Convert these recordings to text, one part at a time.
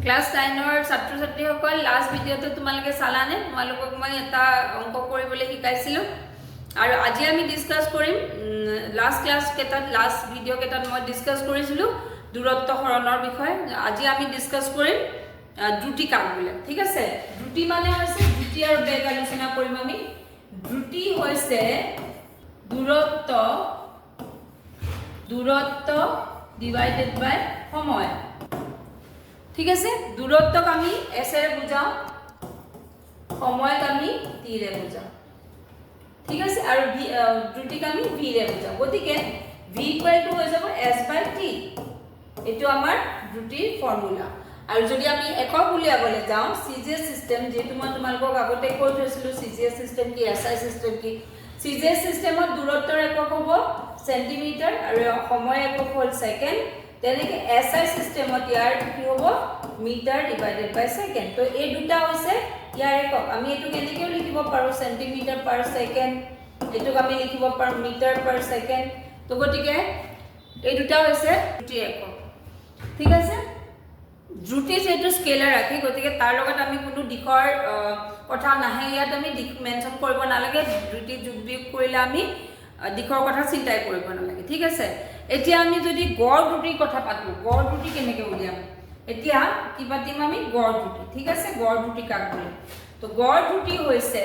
class 9 ছাত্ৰ ছাত্ৰীসকল last ভিডিওতে তোমালোকে চালানে তোমালোকক মই এটা অংক কৰিবলৈ শিকাইছিলো আৰু আজি আমি ডিসকাস কৰিম লাস্ট ক্লাস কেটাত লাস্ট ভিডিও কেটাত মই ডিসকাস কৰিছিলো দূৰত্ব হৰণৰ বিষয় আজি আমি ডিসকাস কৰিম দ্ৰুতি কাকবোলে ঠিক আছে দ্ৰুতি মানে হৈছে দ্ৰুতি আৰু বেগ আলোচনা কৰিম আমি দ্ৰুতি হৈছে দূৰত্ব ডিভাইডেড বাই সময় ঠিক আছে দূৰত্বক আমি s এৰে বুজাও সময়ক আমি t ৰে বুজাও ঠিক আছে আৰু দ্ৰুতিক আমি v ৰে বুজাও গতিকে v হৈ যাব s / t এটো আমাৰ দ্ৰুতিৰ ফৰ্মুলা আৰু যদি আমি একক উলিয়াবলৈ যাওঁ সিজিএস সিস্টেম যেটো মই তোমালোকক আগতে কৈ থৈছিলো সিজিএস সিস্টেম কি এসআই সিস্টেম কি সিজিএস সিস্টেমত দূৰত্বৰ একক হ'ব সেন্টিমিটাৰ আৰু সময় একক হ'ল সেকেন্ড তেনেকে এসআই সিস্টেমত ইয়াৰ কি হ'ব মিটাৰ ডিভাইডেড বাই সেকেন্ড তো এই দুটা হৈছে ইয়াৰ একক আমি এটো কেনেকৈ লিখিব পাৰো সেন্টিমিটাৰ পাৰ সেকেন্ড এটোক আমি লিখিব পাৰো মিটাৰ পাৰ সেকেন্ড তো গতিকে এই দুটা হৈছে দ্ৰুতি একক ঠিক আছে দ্ৰুতি যেটো স্কেলাৰ ৰাখি গতিকে তাৰ লগত আমি কোনো দিশৰ কথা নাহে ইয়াত আমি দিশ মেনশন কৰিব নালাগে দ্ৰুতি যোগ বিয়োগ কৰিলে আমি দিশৰ কথা চিন্তাই কৰিব নালাগে ঠিক আছে এতিয়া আমি যদি গড় দ্ৰুতিৰ কথা পাতো গড় দ্ৰুতি কেনেকৈ উলিয়াম এতিয়া কি পাতিম আমি গড় দ্ৰুতি ঠিক আছে গড় দ্ৰুতি কাক বলে তো গড় দ্ৰুতি হৈছে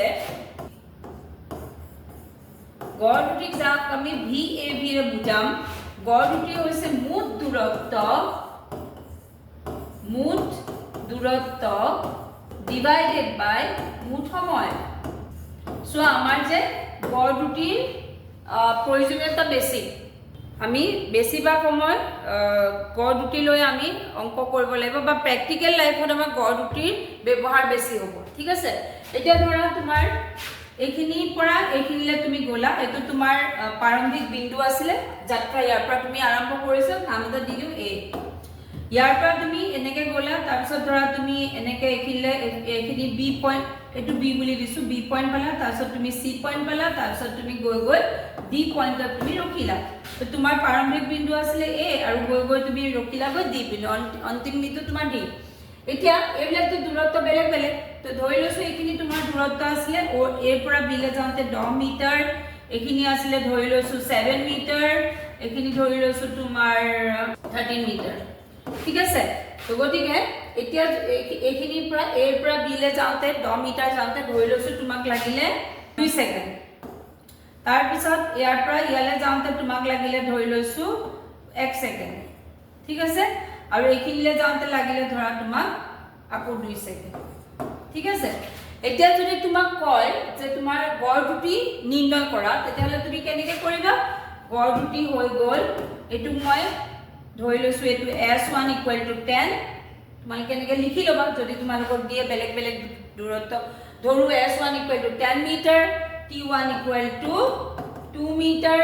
গড় দ্ৰুতিক যাক আমি VAV ৰে বুজাম গড় দ্ৰুতি হৈছে মুঠ দূৰত্ব ডিভাইডেড বাই মুঠ সময় সো আমাৰ যে গড় দ্ৰুতিৰ প্ৰয়োজনীয়তা বেছি আমি বেছিভাগ সময় গড় দ্ৰুতি লৈ আমি অংক কৰিব লাগিব বা প্ৰ্যাকটিক্যাল লাইফত আমাৰ গড় দ্ৰুতিৰ ব্যৱহাৰ বেছি হ'ব ঠিক আছে এতিয়া ধৰা তোমাৰ এইখিনিৰ পৰা এইখিনিলে তুমি গলা এটো তোমাৰ প্ৰাৰম্ভিক বিন্দু আছিল যাত্ৰা ইয়াৰ পৰা তুমি আৰম্ভ কৰিছা নাম এটা দিলো a ইয়াৰ পৰা তুমি এনেকে গলা তাৰ পিছত ধৰা তুমি এনেকে এইখিনি b পইণ্ট এটো b বুলি দিছো b পইণ্ট পালা তাৰ পিছত তুমি c পইণ্ট পালা তাৰ পিছত তুমি গৈ d পইণ্টত তুমি ৰখিলা তো তোমাৰ প্ৰাৰম্ভিক বিন্দু আছিল a আৰু গৈ তুমি ৰখিলা গৈ d বিন্দু অন্তিম বিন্দু তোমাৰ d এতিয়া এইবিলাক তো দূৰত্ব বেলেগ বেলেগ তো ধৰি লৈছো এইখিনি তোমাৰ দূৰত্ব আছিল ও a পৰা b লে যাওঁতে 10 মিটাৰ এইখিনি আছিল ধৰি লৈছো 7 মিটাৰ এইখিনি ধৰি লৈছো তোমাৰ 13 মিটাৰ ঠিক আছে তো গতিকে এতিয়া এইখিনিৰ পৰা a পৰা b লে যাওঁতে 10 মিটাৰ যাওঁতে ধৰি লৈছো তোমাক লাগিলে 2 সেকেন্ড তাৰ পিছত ইয়াৰ পৰা ইয়ালে যাওঁতে তোমাক লাগিলে ধৰি লৈছো 1 সেকেন্ড ঠিক আছে আৰু এইখিনিলে যাওঁতে লাগিলে ধৰা তোমাক আকৌ 2 সেকেন্ড ঠিক আছে এতিয়া যদি তোমাক কয় যে তোমাৰ গড় দ্ৰুতি নিৰ্ণয় কৰা তেতিয়াহলে তুমি কেনেকৈ কৰিবা গড় দ্ৰুতি হৈ গল এটো মই ধৰি লৈছো এটো s1 = 10 তোমালোকে কেনেকৈ লিখি লবা যদি তোমালোকক দিয়ে বেলেগ বেলেগ দূৰত্ব ধৰু s1 = 10 metre t1 = 2 meter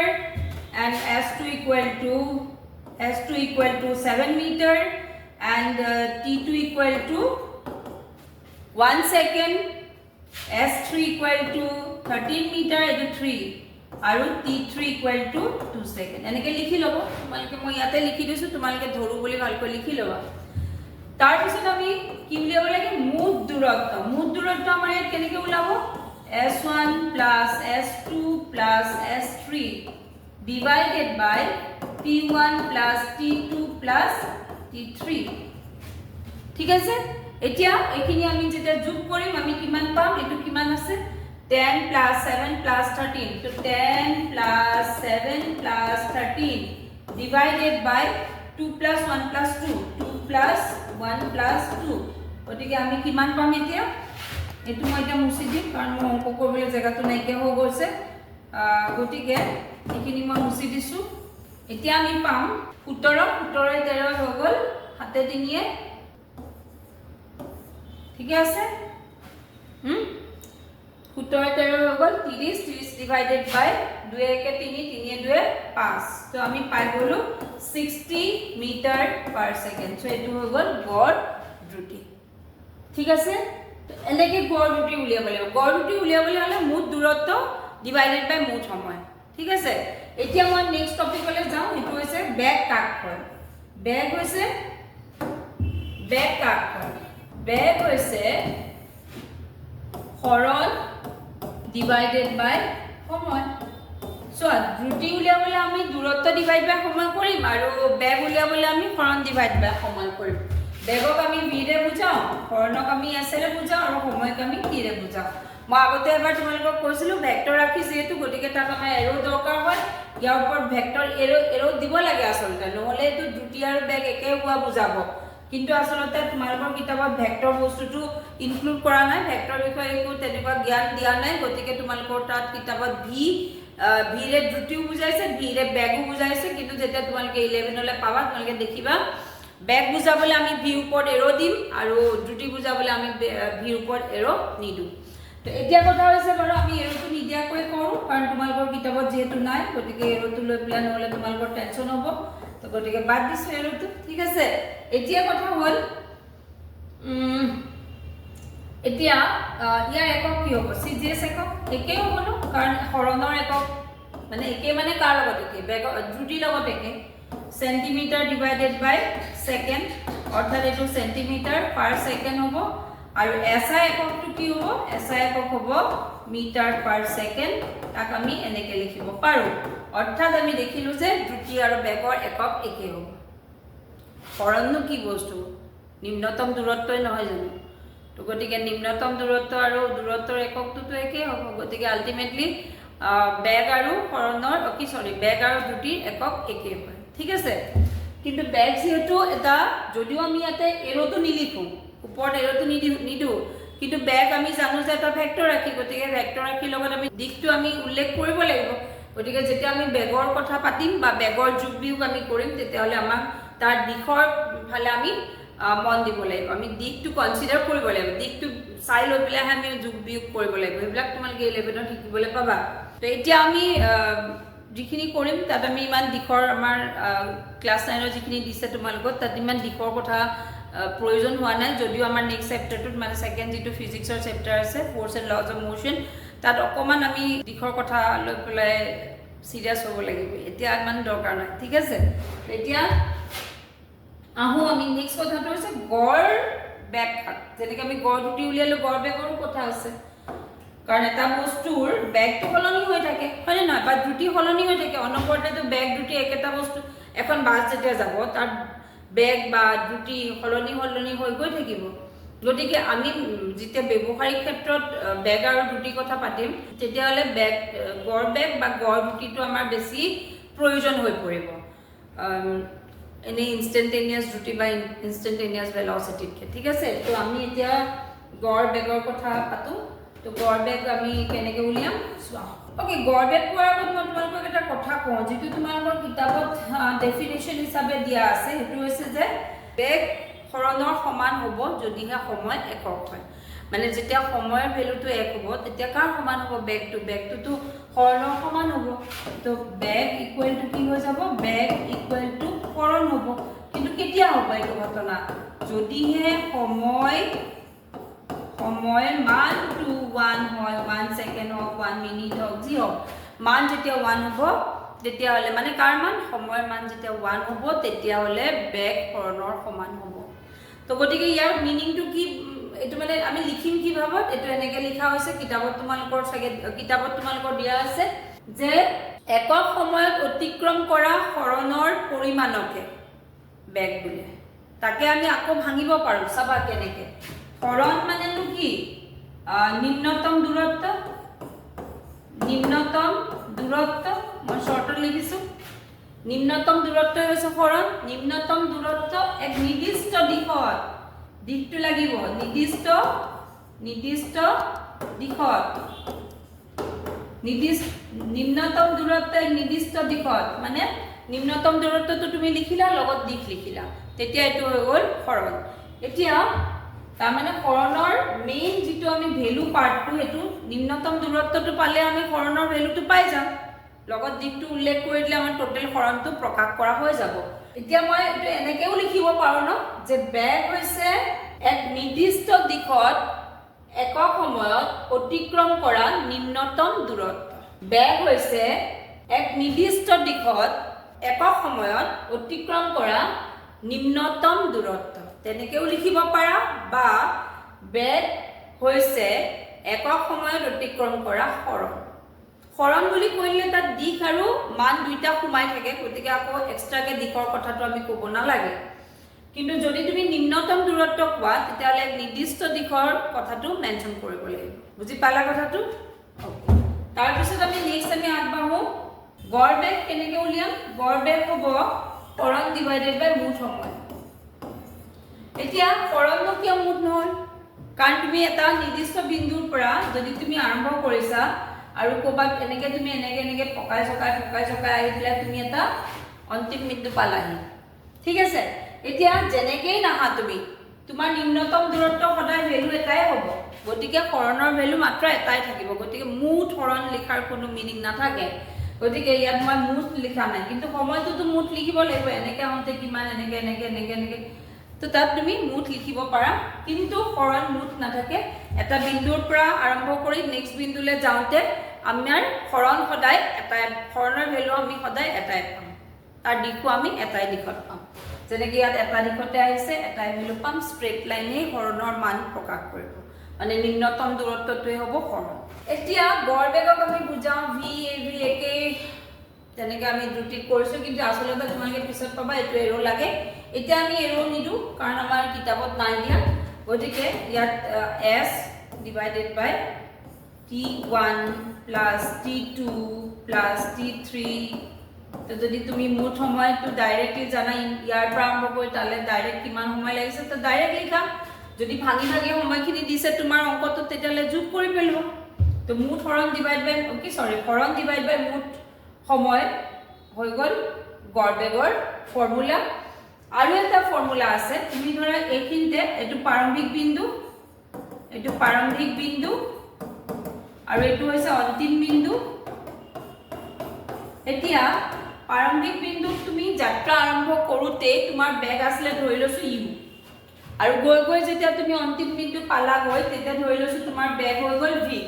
and s2 = 7 meter and t2 = 1 second s3 = 13 meter edu 3 আৰু t3 = 2 second এনেকে লিখি লব তোমালোকে মই ইয়াতে লিখি দিছো তোমালোকে ধৰু বুলি ভালকৈ লিখি লবা তাৰ পিছত আমি কি উলিয়াব লাগে মুঠ দূৰত্ব আমাৰ ইয়াত কেনেকৈ ওলাব s1 + s2 + s3 divided by p1 + t2 + t3 ঠিক আছে এতিয়া এখিনি আমি যেটা যোগ কৰিম আমি কিমান পাম এটো কিমান আছে 10 + 7 + 13 তো 10 + 7 + 13 divided by 2 + 1 + 2 2 + 1 + 2 গতিকে আমি কিমান পাম এতিয়া এটো মই এটা মুছি দিম কাৰণ মই অংক কৰিবলৈ জায়গাটো নাইকিয়া হৈ গৈছে গতিকে এইখিনি মই মুছি দিছো এতিয়া আমি পাম 17 13 হৈ গল হাতে তিনিয়ে ঠিক আছে 17 13 হৈ গল 30 ডিভাইডেড বাই 2 1 3 3 2 5 তো আমি পাই গলো 60 মিটাৰ পাৰ সেকেন্ড সো এটো হৈ গল গড় দ্ৰুতি ঠিক আছে তো এনেকে গড় দ্ৰুতি উলিয়াব লাগিব গড় দ্ৰুতি উলিয়াবলৈ হলে মুঠ দূৰত্ব ডিভাইডেড বাই মুঠ সময় ঠিক আছে এতিয়া মই নেক্সট টপিকলৈ যাওঁ এটো হৈছে বেগ কাক কয় বেগ হৈছে বেগ কাক কয় বেগ হৈছে হৰণ ডিভাইডেড বাই সময় চোৱা দ্ৰুতি উলিয়াবলৈ আমি দূৰত্ব ডিভাইড বাই সময় কৰিম আৰু বেগ উলিয়াবলৈ আমি হৰণ ডিভাইড বাই সময় কৰিম বেগক আমি v ৰে বুজাও হৰণক আমি s ৰে বুজাও আৰু সময়ক আমি t ৰে বুজাও মই আগতে এবাৰ তোমালোকক কৈছিলো ভেক্টৰ ৰাখি যেহেতু গতিকে তাত আমাৰ এৰো দৰকাৰ হয় ইয়াৰ ওপৰত ভেক্টৰ এৰো দিব লাগে আচলতে নহলে এইটো দ্ৰুতি আৰু বেগ একে হোৱা বুজাব কিন্তু আচলতে তোমালোকৰ কিতাপত ভেক্টৰ বস্তুটো ইনক্লুড কৰা নাই ভেক্টৰ বিষয়ে একো তেনেকুৱা জ্ঞান দিয়া নাই গতিকে তোমালোকৰ তাত কিতাপত v ৰে দ্ৰুতিও বুজাইছে v ৰে বেগও বুজাইছে কিন্তু যেতিয়া তোমালোকে 11 লে পাবা তোমালোকে দেখিবা বেগ বুজাবলৈ আমি v ওপৰত এৰো দিম আৰু দ্ৰুতি বুজাবলৈ আমি v ওপৰত এৰো নিদু তো এতিয়া কথা হৈছে বাৰু আমি এৰোটো নিদিয়াকৈ কৰোঁ কাৰণ তোমালোকৰ কিতাপত যেহেতু নাই গতিকে এৰোটো লৈ পেলাই নহ'লে তোমালোকৰ টেনশ্যন হ'ব তো গতিকে বাদ দিছোঁ এৰোটো ঠিক আছে এতিয়া কথা হ'ল এতিয়া ইয়াৰ একক কি হ'ব CGS একক একেই হ'ব ন কাৰণ হৰণৰ একক মানে একে মানে কাৰ লগত একে দ্ৰুতিৰ লগত একে সেন্টিমিটাৰ ডিভাইডেড বাই সেকেন্ড অৰ্থাৎ এইটো সেন্টিমিটাৰ পাৰ সেকেন্ড হ'ব আৰু এসআই এককটো কি হ'ব এসআই একক হ'ব মিটাৰ পাৰ সেকেন্ড তাক আমি এনেকে লিখিব পাৰো অৰ্থাৎ আমি দেখিলো যে দ্ৰুতি আৰু বেগৰ একক একে হ'ব হৰণনো কি বস্তু নিম্নতম দূৰত্বই নহয় জানো তো গতিকে নিম্নতম দূৰত্ব আৰু দূৰত্বৰ এককটো একে হ'ব গতিকে আলটিমেটলি বেগ আৰু হৰণৰ বেগ আৰু দ্ৰুতিৰ একক একে হয় ঠিক আছে কিন্তু বেগ যেহেতু এটা যদিও আমি ইয়াতে এৰোটো নিলিখো ওপৰত এৰোটো নিদু কিন্তু বেগ আমি জানো যে এটা ভেক্টৰ ৰাখি গতিকে ভেক্টৰ ৰাখিৰ লগত আমি দিশটো আমি উল্লেখ কৰিব লাগিব গতিকে যেতিয়া আমি বেগৰ কথা পাতিম বা বেগৰ যোগ বিয়োগ আমি কৰিম তেতিয়াহ'লে আমাক তাৰ দিশৰ ফালে আমি মন দিব লাগিব আমি দিশটো কনসিডাৰ কৰিব লাগিব দিশটো চাই লৈ পেলাই আমি যোগ বিয়োগ কৰিব লাগিব এইবিলাক তোমালোকে 11ত শিকিবলৈ পাবা তো এতিয়া আমি যিখিনি কৰিম তাত আমি ইমান দিশৰ আমাৰ ক্লাছ 9ৰ যিখিনি দিছে তোমালোকক তাত ইমান দিশৰ কথা প্ৰয়োজন হোৱা নাই যদিও আমাৰ নেক্সট চেপ্টাৰটোত মানে সেকেন্ড যিটো ফিজিক্সৰ চেপ্টাৰ আছে ফ'ৰ্স এণ্ড লজ অফ মোশন তাত অকমান আমি দিশৰ কথা লৈ পেলাই সিৰিয়াস হ'ব লাগিব এতিয়া ইমান দৰকাৰ নাই ঠিক আছে এতিয়া আহো আমি নেক্সট কথাটো হৈছে গড় বেগ যেনেকৈ আমি গড় দুটি উলিয়ালো গড় বেগৰো কথা আছে কাৰণ এটা বস্তুৰ বেগটো সলনি হৈ থাকে হয়নে নহয় বা দ্ৰুতি সলনি হৈ থাকে অনবৰতেতো বেগ দ্ৰুতি একেটা বস্তু এখন বাছ যেতিয়া যাব তাৰ বেগ বা দ্ৰুতি সলনি হৈ গৈ থাকিব গতিকে আমি যেতিয়া ব্যৱহাৰিক ক্ষেত্ৰত বেগ আৰু দ্ৰুতিৰ কথা পাতিম তেতিয়াহ'লে গড় বেগ বা গড় দ্ৰুতিটো আমাৰ বেছি প্ৰয়োজন হৈ পৰিব এনে ইনষ্টেণ্টেনিয়াছ দ্ৰুতি বা ইনষ্টেণ্টেনিয়াছ ভেলচিটিতকৈ ঠিক আছে তো আমি এতিয়া গড় বেগৰ কথা পাতোঁ তো গড় বেগ আমি কেনেকৈ উলিয়াম চোৱা ওকে গড় বেগ পোৱাৰ আগত মই তোমালোকক এটা কথা কওঁ যিটো তোমালোকৰ কিতাপত ডেফিনেশ্যন হিচাপে দিয়া আছে সেইটো হৈছে যে বেগ হৰণৰ সমান হ'ব যদিহে সময় একক হয় মানে যেতিয়া সময়ৰ ভ্যালুটো এক হ'ব তেতিয়া কাৰ সমান হ'ব বেগটোতো হৰণৰ সমান হ'ব তো বেগ ইকুৱেল টু কি হৈ যাব বেগ ইকুৱেল টু হৰণ হ'ব কিন্তু কেতিয়া হ'ব এইটো ঘটনা যদিহে সময় মান টু 1 হয় 1 সেকেন্ড হওক 1 মিনিট হওক যি হওক মান যেতিয়া 1 হ'ব তেতিয়াহ'লে মানে কাৰ মান সময়ৰ মান যেতিয়া 1 হ'ব তেতিয়াহ'লে বেগ হৰণৰ সমান হ'ব তো গতিকে ইয়াৰ মিনিংটো কি এটো মানে আমি লিখিম কি ভাবত এটো এনেকে লিখা হৈছে কিতাপত তোমালোকৰ দিয়া আছে যে একক সময়ত অতিক্ৰম কৰা হৰণৰ পৰিমাণকে বেগ বোলে তাকে আমি আকৌ ভাঙিব পাৰো চাবা কেনেকে হৰণ মানেটো কি নিম্নতম দূৰত্ব মই শৰ্টত লিখিছো নিম্নতম দূৰত্ব হৈছে হৰণ নিম্নতম দূৰত্ব এক নিৰ্দিষ্ট দিশটো লাগিব নিৰ্দিষ্ট দিশত নিম্নতম দূৰত্ব এক নিৰ্দিষ্ট দিশত মানে নিম্নতম দূৰত্বটো তুমি লিখিলা লগত দিশ লিখিলা তেতিয়া এটো হৈ গ'ল হৰণ এতিয়া তাৰ মানে হৰণৰ মেইন যিটো আমি ভ্যালু পাৰ্টটো হেতু নিম্নতম দূৰত্বটো পালে আমি হৰণৰ ভ্যালুটো পাই যাম লগত দিশটো উল্লেখ কৰি দিলে আমাৰ টোটাল হৰণটো প্ৰকাশ কৰা হৈ যাব এতিয়া মই এটো এনেকেও লিখিব পাৰো ন যে বেগ হৈছে এক নিৰ্দিষ্ট দিশত একক সময়ত অতিক্ৰম কৰা নিম্নতম দূৰত্ব বেগ হৈছে এক নিৰ্দিষ্ট দিশত একক সময়ত অতিক্ৰম কৰা নিম্নতম দূৰত্ব তেনেকেও লিখিব পাৰা বা বেগ হৈছে একক সময়ত অতিক্ৰম কৰা সৰণ সৰণ বুলি কৈলে তাত দিশ আৰু মান দুইটা সোমাই থাকে গতিকে আকৌ এক্সট্ৰাকে দিশৰ কথাটো আমি ক'ব নালাগে কিন্তু যদি তুমি নিম্নতম দূৰত্ব কোৱা তেতিয়াহ'লে নিৰ্দিষ্ট দিশৰ কথাটো মেনশ্যন কৰিব লাগিব বুজি পালা কথাটো ওকে তাৰপিছত আমি নেক্সট আমি আগবাঢ়ো গড় বেগ কেনেকৈ উলিয়াম গড় বেগ হ'ব সৰণ ডিভাইডেড বাই মুঠ সময় এতিয়া সৰণনো কিয় মুঠ নহয় কাৰণ তুমি এটা নিৰ্দিষ্ট বিন্দুৰ পৰা যদি তুমি আৰম্ভ কৰিছা আৰু ক'ৰবাত এনেকৈ তুমি এনেকৈ পকাই চকাই আহি পেলাই তুমি এটা অন্তিম বিন্দু পালাহি ঠিক আছে এতিয়া যেনেকেই নাহা তুমি তোমাৰ নিম্নতম দূৰত্ব সদায় ভেলু এটাই হ'ব গতিকে সৰণৰ ভেলু মাত্ৰ এটাই থাকিব গতিকে মুঠ সৰণ লিখাৰ কোনো মিনিং নাথাকে গতিকে ইয়াত মই মুঠ লিখা নাই কিন্তু সময়টোতো মুঠ লিখিব লাগিব এনেকৈ আহোঁতে কিমান এনেকৈ তো তাত তুমি মুঠ লিখিব পাৰা কিন্তু সৰণ মুঠ নাথাকে এটা বিন্দুৰ পৰা আৰম্ভ কৰি নেক্সট বিন্দুলৈ যাওঁতে আমাৰ সৰণ সদায় এটাই সৰণৰ ভেলু আমি সদায় এটাই পাম তাৰ দিশো আমি এটাই দিশত পাম যেনেকৈ ইয়াত এটা দিশতে আহিছে এটাই ভেলু পাম ষ্ট্ৰেট লাইনেই সৰণৰ মান প্ৰকাশ কৰিব মানে নিম্নতম দূৰত্বটোৱে হ'ব সৰণ এতিয়া গড় বেগক আমি বুজাওঁ ভি একেই তেনেকৈ আমি দ্ৰুতিত কৰিছোঁ কিন্তু আচলতে তোমালোকে পিছত পাবা এইটো এৰো লাগে এতিয়া আমি এৰো নিদিওঁ কাৰণ আমাৰ কিতাপত নাই দিয়া গতিকে ইয়াত এছ ডিভাইডেড বাই T1 plus T2 plus T3 তো যদি তুমি মুঠ সময়টো ডাইৰেক্টলি জানা ইয়াৰ পৰা আৰম্ভ কৰি তালৈ ডাইৰেক্ট কিমান সময় লাগিছে তো ডাইৰেক্ট লিখা যদি ভাঙি সময়খিনি দিছে তোমাৰ অংকটো তেতিয়াহ'লে যোগ কৰি পেলোৱা তো মুঠ সৰণ ডিভাইড বাই সৰণ ডিভাইড বাই মুঠ সময় হৈ গ'ল গড় বেগৰ ফৰ্মুলা আৰু এটা ফৰ্মুলা আছে তুমি ধৰা এইখিনিতে এইটো প্ৰাৰম্ভিক বিন্দু আৰু এইটো হৈছে অন্তিম বিন্দু এতিয়া প্ৰাৰম্ভিক বিন্দুত তুমি যাত্ৰা আৰম্ভ কৰোঁতে তোমাৰ বেগ আছিলে ধৰি লৈছো ইউ আৰু গৈ যেতিয়া তুমি অন্তিম বিন্দু পালাগৈ তেতিয়া ধৰি লৈছো তোমাৰ বেগ হৈ গ'ল ভি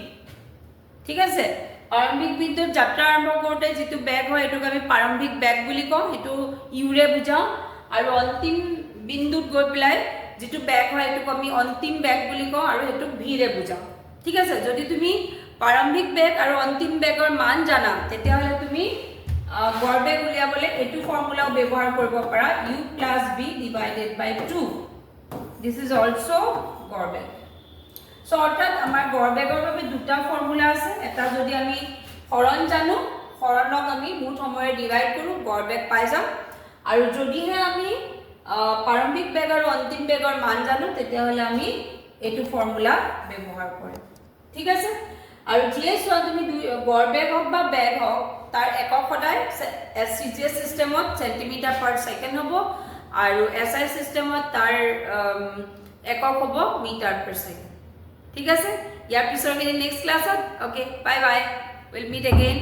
ঠিক আছে প্ৰাৰম্ভিক বিন্দুত যাত্ৰা আৰম্ভ কৰোঁতে যিটো বেগ হয় এইটোক আমি প্ৰাৰম্ভিক বেগ বুলি কওঁ সেইটো ইউৰে বুজাওঁ আৰু অন্তিম বিন্দুত গৈ পেলাই যিটো বেগ হয় এইটোক আমি অন্তিম বেগ বুলি কওঁ আৰু সেইটোক ভিৰে বুজাওঁ ঠিক আছে যদি তুমি প্ৰাৰম্ভিক বেগ আৰু অন্তিম বেগৰ মান জানা তেতিয়াহ'লে তুমি গড় বেগ উলিয়াবলৈ এইটো ফৰ্মুলাও ব্যৱহাৰ কৰিব পাৰা u plus b divided by 2 this is also' গড় বেগ চ' অৰ্থাৎ আমাৰ গড় বেগৰ বাবে দুটা ফৰ্মুলা আছে এটা যদি আমি সৰণ জানো সৰণক আমি মুঠ সময়েৰে ডিভাইড কৰোঁ গড় বেগ পাই যাম আৰু যদিহে আমি প্ৰাৰম্ভিক বেগ আৰু অন্তিম বেগৰ মান জানো তেতিয়াহ'লে আমি এইটো ফৰ্মুলা ব্যৱহাৰ কৰিম ঠিক আছে আৰু যিয়ে চোৱা তুমি গড় বেগ হওক বা বেগ হওক তাৰ একক সদায় CGS চিষ্টেমত চেণ্টিমিটাৰ পাৰ ছেকেণ্ড হ'ব আৰু SI চিষ্টেমত তাৰ একক হ'ব মিটাৰ পাৰ ছেকেণ্ড ঠিক আছে ইয়াৰ পিছৰখিনি নেক্সট ক্লাছত okay bye bye will meet again